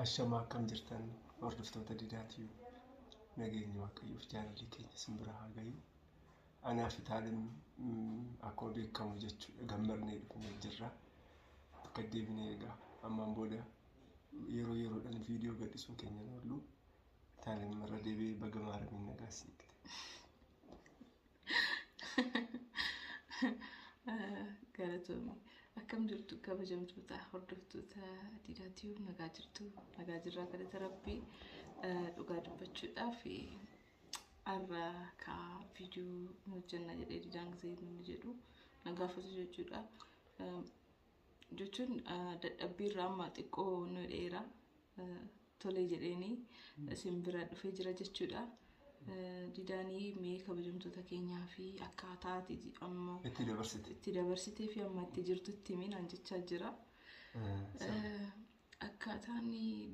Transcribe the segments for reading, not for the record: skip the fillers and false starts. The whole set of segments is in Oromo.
Ashama akkam jirtan hordoftoota Didaatiyu nageenyi waaqayyoof jaalalli keenya simbira haa gayu. Anaaf Itaalin akkuma beekamu jechuudha gammadnee dhufnee jirra. Akka deebinee egaa ammaan booda yeroo yeroodhaan viidiyoo gadhiisuun keenya oolu Itaalin marra deebi'ee baga maaramiin nagaa siikte. Galatoomii akkam jirtu kabajamtoota hordoftoota Didaatiyu nagaa jirtu nagaa jirraa kadhata Rabbii dhugaa dubbachuudhaaf arra ka viidiyoo hojjenna jedhee Didaan gisee inni jedhu nagaafatu jechuudha. Jechuun dadhabbii irraa amma xiqqoo nu dheera tolee jedheeni simbira dhufee jira jechuudha. Didaanii mee kabajamtoota keenyaa fi akkaataa amma itti dabarsitee fi amma itti jirtutti miinaan jechaa jira. Akkaataan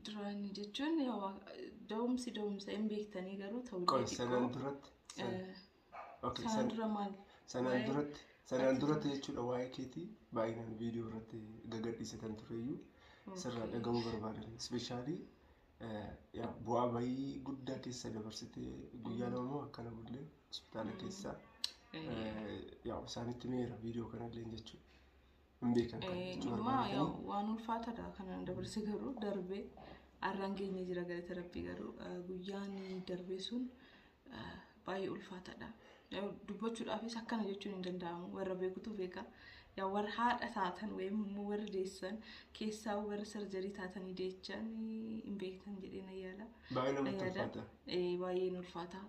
duraan jechuun da'umsa hin beektanii garuu ta'uu sanaan duratti jechuudha waa'ee keetii baay'inaan viidiyoo irratti gagadhiisatan tureyyuu sirraa dhaga'uu barbaadan ispeeshaalii bu'aa bayii guddaa keessa dabarsitee guyyaa lama akkana bullee hospitaala keessa isaanitti meera viidiyoo kanallee jechuudha. Hin beekan kan jechuudha. Waan ulfaataadha kanan dabarse garuu darbee arraan geenye jira galata Rabbii garuu guyyaan darbee sun baay'ee ulfaataadha. Dubbachuudhaafis akkana jechuun hin danda'amu warra beekutu beeka. Warra haadha taatan wayim warra deessan keessaa warra sarjarii taatanii deechan hin beektan jedhee na yaala. Baay'ee namatti ulfaata. Baay'ee ulfaata.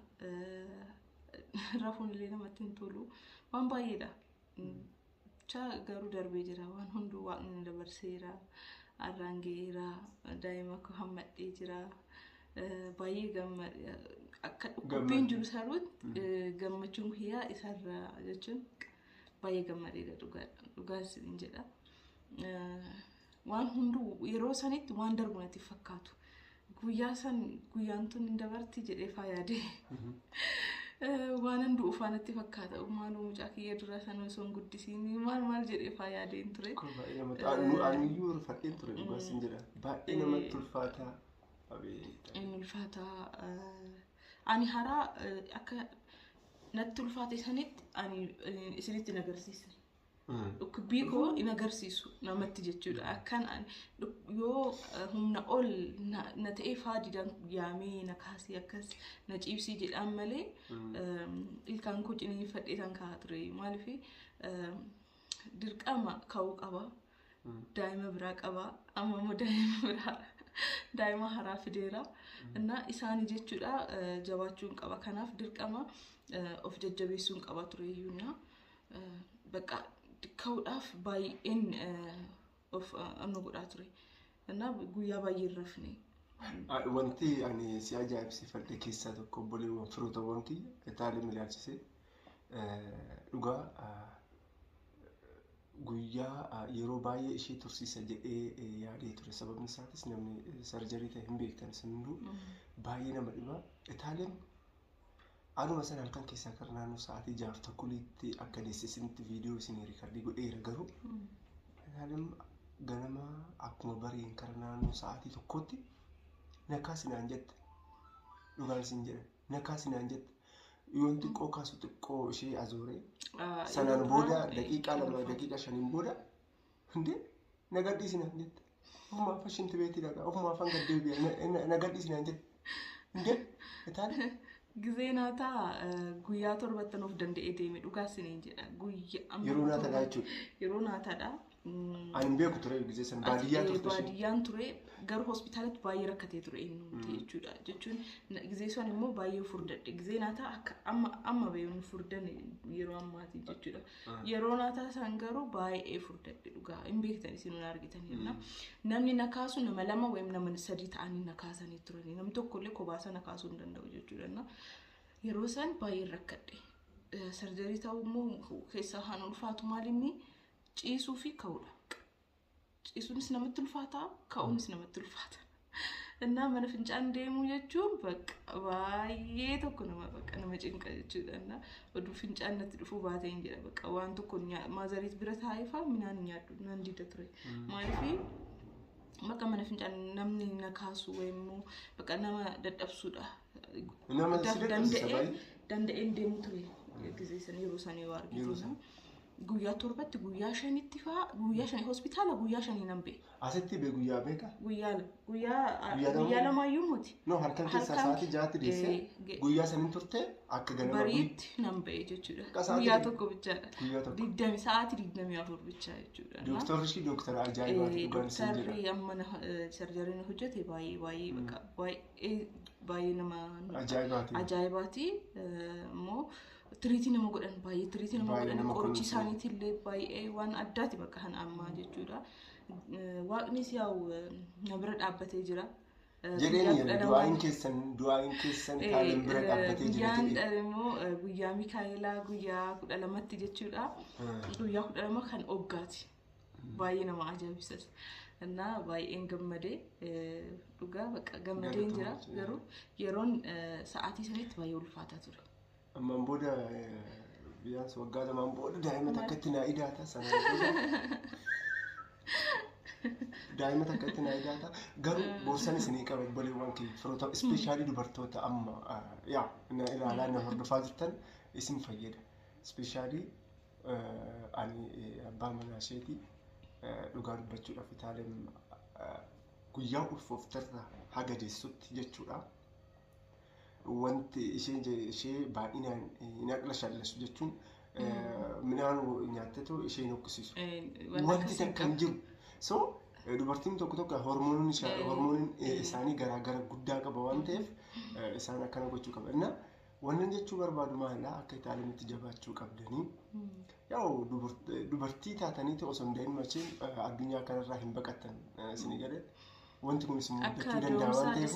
Rafuun illee namatti hin tolu. Waan baay'eedha. Garuu darbee jira waan hunduu waaqni dabarseera. Arraan ga'eera daa'ima akka hammadhee jira. Baay'ee gammada akka dhukkubbiin jiru saruutti gammachuun hiyyaa isarra jechuun baay'ee gammadeedha dhugaas hin jedha. Waan hunduu yeroo sanitti waan darbu natti fakkaatu. Guyyaan tun hin dabarti jedhee faayaadee. Waan hunduu ufaanatti fakkaata. Maaloo mucaa kiyya dura sana osoo hin guddisiin maal jedhee faayaadeen ture. Aniyyuu rifadheen ture dhugaas hin jedha. Baay'ee namatti ulfaata. Inni ulfaata. Ani haraa akka natti ulfaate sanitti ani isinitti nagarsiisa. Dhukkubbii koo in agarsiisu namatti jechuudha. Akkan yoo humna ol na ta'ee faadidaan yaamee na kaasee akkas na ciibsii jedhaan malee ilkaan koo ciniinfadhee kan kaa'aa ture. Maaliif dirqama ka'uu qaba. Daa'ima biraa qaba. Amma immoo daa'ima haraa fideera. Innaa isaanii jechuudha jabaachuun qaba. Kanaaf dirqama of jajjabeessuun qaba ture iyyuu bakka ka'uudhaaf baay'een of amma godhaa ture. Innaa guyyaa baay'ee rafne. Wanti ani si ajaa'ibsiifadhe keessaa tokko obboleewwan firootawwan kiyya Itaalii ilaalchisee dhugaa guyyaa yeroo baay'ee ishee tursiisa jedhee yaadee ture. Sababni isaatis namni sarjarii ta'e hin beektan hunduu baay'ee nama dhiba. Itaaliin anuma sana halkan keessaa kan naannoo sa'aatii 6:30 akka deessisinitti viidiyoo isin riikardii godheera garuu Itaaliin ganama akkuma bariin kara naannoo sa'aatii 1tti nakaasinaan jette. Dhugaan isin jedha nakaasinaan jette. Yoon xiqqoo kaasu xiqqoo ishee azooree sanaan booda daqiiqaa 2 daqiiqaa 5 booda hinde nagadhiisinaan jette. Ofumaa fashinti beetii dhagaa ofumaa afaan gaddeebi'a nagadhiisinaan jette. Hinde Itaaliin gisee naataa guyyaa 7 of danda'ee deeme dhugaas hin jedha. Guyyaa yeroo naataadha jechuudha. Yeroo naataadha. Ani beeku ture gisee san baadiyyaa turte. Baadiyyaan ture garuu hospitaalatti baay'ee rakkatee ture inni jechuudha. Jechuun gisee san immoo baay'ee furdadhe. Gisee naataa akka amma beeyuun furdan yeroo ammaati jechuudha. Yeroo naataa san garuu baay'ee furdadhe dhugaa hin beektan isin argitanirna. Namni nakaasu nama 2 wayim nama 3 ta'anii nakaasanii turani. Namni tokkollee kobaasa nakaasuu hin danda'u jechuudha. Yeroo san baay'ee rakkadhe. Sarjarii ta'uu immoo keessaa haan ulfaatu maalinni ciisuu fi ka'uudha. Ciisuunis namatti ulfaata, ka'uunis namatti ulfaata. Innaa mana fincaan deemuu jechuun bakka baay'ee tokko nama cinqa jechuudha. Innaa oduu fincaan natti dhufuu baatee hin jedha bakka waan tokko maazariit bira taa'eefaa minaan nyaadhu nan dida ture. Maaliif bakka mana mana fincaan namni na kaasu wayimmoo bakka nama dadhabsuudha. Nama Danda'een deemu ture gisee san yeroo sanii waa argisiisa. Guyyaa torbatti guyyaa shanitti fa'aa guyyaa shanii hospitaala guyyaa shanii nan bee. Asitti bee guyyaa beeka? Guyyaa lamaayyuu moti. No halkan keessa sa'aatii 6 deessee guyyaa saniin turte akka ganama bariitti nan bee jechuudha. Guyyaa tokko bichaadha. Sa'aatii 24 bichaa jechuudha. Dooktarri dooktara ajaa'ibaati dhugaan isin jira. Dooktarri amma sarjariin hojjete baay'ee nama ajaa'ibaati. Immoo tiriitii nama godhan baay'ee tiriitii nama godhan qorichi isaaniitillee baay'ee waan addaati bakka kan ammaa jechuudha. Waaqnis yaa'u na bira dhaabbatee jira. Jedheen du'aayin keessan taaleen bira dhaabbatee jira. Guyyaan immoo guyyaa Mikaa'elaa guyyaa 12tti jechuudha. Guyyaa 12 kan oggaati. Baay'ee nama ajaa'ibsas. Innaa baay'een gammadee dhugaa bakka gammadeen jira garuu yeroon sa'aatii sanitti baay'ee ulfaataa ture. Ammaan booda biyyaan waggaa lamaan booda daa'ima takkatti naa idaata sana daa'ima takkatti naa idaata garuu boorsan isinii qaban boleewwan kee firoota ispeeshaalii dubartoota amma ilaalaa na hordofaa jirtan isin fayyada ispeeshaalii ani abbaa manaa isheetii dhugaa dubbachuudhaaf itaaleen guyyaa ulfooftarra haga deessutti jechuudha. Wanti ishee baay'inaan hin aqla shallasu jechuun midhaan nyaattetu ishee nokkisiisu. Wanti takka hin jiru. So dubartiin tokko hormooniin isaanii garaagara guddaa qaba waan ta'eef isaan akkana gochuu qaba. Innaa wannan jechuu barbaadu maallaa akka itaalamitti jabaachuu qabdanii. Yaa'u dubartii taataniiti osoo hin daa'immachiin addunyaa kanarraa hin baqattan isinii galee wanti kunis muddachuu danda'a waan ta'eef.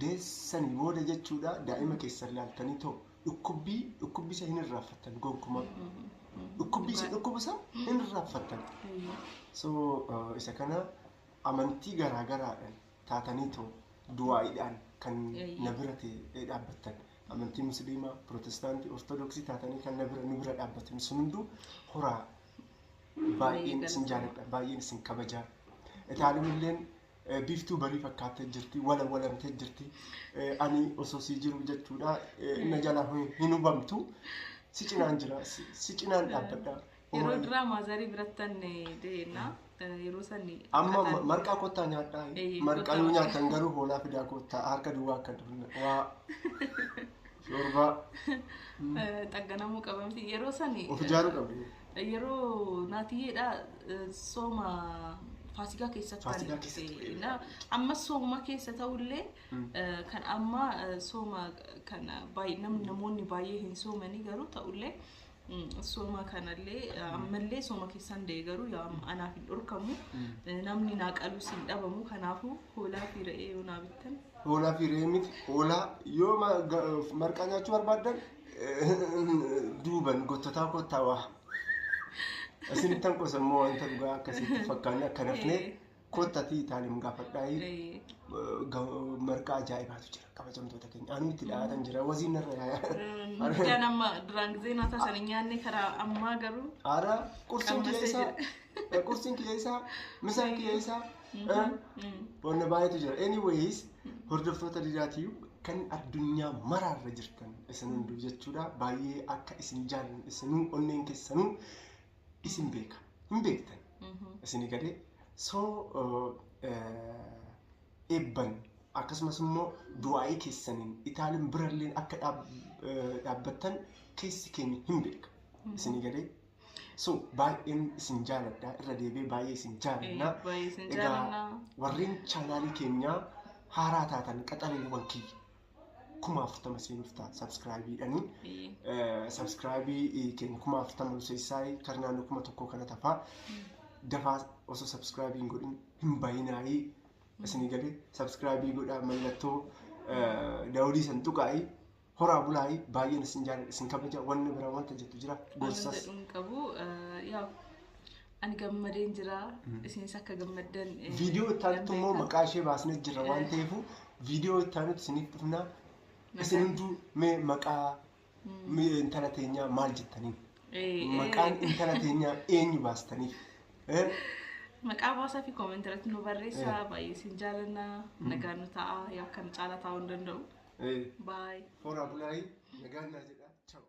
Deessanii booda jechuudha daa'ima keessan laaltanii ta'u dhukkubbii isa hin irraanfattan gonkumaa dhukkubbii isa hin irraanfattan. So isa kana amantii garaagaraadhaan taatanii ta'u du'aaidhaan kan na bira dhaabbattan amantii musliimaa pirootestaantii ortodoksii taatanii kan nu bira dhaabbatan sun hunduu horaa baay'een isin jaalladha baay'een isin kabajaa. Itaalimilleen biiftuu barii fakkaatee jirti walamtee jirti ani osoo sii jiru jechuudha na jala hin hubamtu si cinaan jira si cinaan dhaabbadha. Yeroo duraa maazarii birattan deena yeroo sanni amma marqaa kottaa nyaadhaa marqaa yoo nyaatan garuu hoolaa fidaa kottaa harka duwwaa akka waa shorbaa xagganamuu qabamti yeroo sanni of ijaaruu qabdi. Yeroo naatiyyeedha sooma Faasikaa keessatti amma sooma keessa ta'ullee kan amma sooma kana namoonni baay'ee hin soomanii garuu ta'ullee sooma kanallee ammallee sooma keessan de'e garuu anaaf hin dhorkamu namni naaqaluu sin dhabamu kanaafuu hoolaa fi re'ee yoo naa bittan. Hoolaa fi re'ee miti hoolaa yoo marqaa nyaachuu barbaaddan duuban gottataa kottaa waa. Asin tan qosammoo wanta dhugaa akkasitti fakkaanne akka nafne kottatii itaalim gaafadhaayii marqaa ajaa'ibaatu jira kabajamtoota keenya anu itti dhaatan jira waziin narra yaayaa. Jaan amma duraan gisee naataa sana nyaanne karaa ammaa garuu. Aara qursiin kiyyeessaa misaan kiyyeessaa wanna baay'eetu jira. Anyways hordoftoota didaatii kan addunyaa maraarra jirtan isin hunduu jechuudha baay'ee akka isin jaallan isinuu onneen keessanuu. Isin beeka hin beektan isinii galee soo eebban akkasumas immoo du'aa'ii keessaniin itaalin biralleen akka dhaabbattan keessi keenya hin beeka isinii galee so baay'een isin jaaladha irra deebee baay'ee isin jaalanna egaa warreen chaanaalii keenyaa haaraa taatan qaxaleewwan kiyya 40 seenuuf ta'a subscribe-idhanii subscribe keenya 40 seessaayi karnaannoo 1,000 kana tafaa dafaa osoo subscribe godhin hin bayinaayii isinii galee subscribe godhaa mallattoo daawudii san tuqaayii horaa bulaayii baay'een isin jaalladha isin kabaja wanni biraa wanta jettu jira gorsas qabu ani gammadeen jira isinis akka gammaddan viidiyoo ittaanitti immoo maqaa ishee baasnee jirra waan ta'eefu viidiyoo ittaanitti isiniif dhufnaa isin hunduu mee maqaa intala teenyaa maal jettanii maqaan intala teenyaa eenyu baastaniif maqaa baasaa fi koomentii irratti nu barreessaa baay'ee sin jaalanna nagaan nu ta'a yaa kan caalaa ta'uu hin danda'u. Bye. Hora bulaayi nagaan naa jedha. Ciao.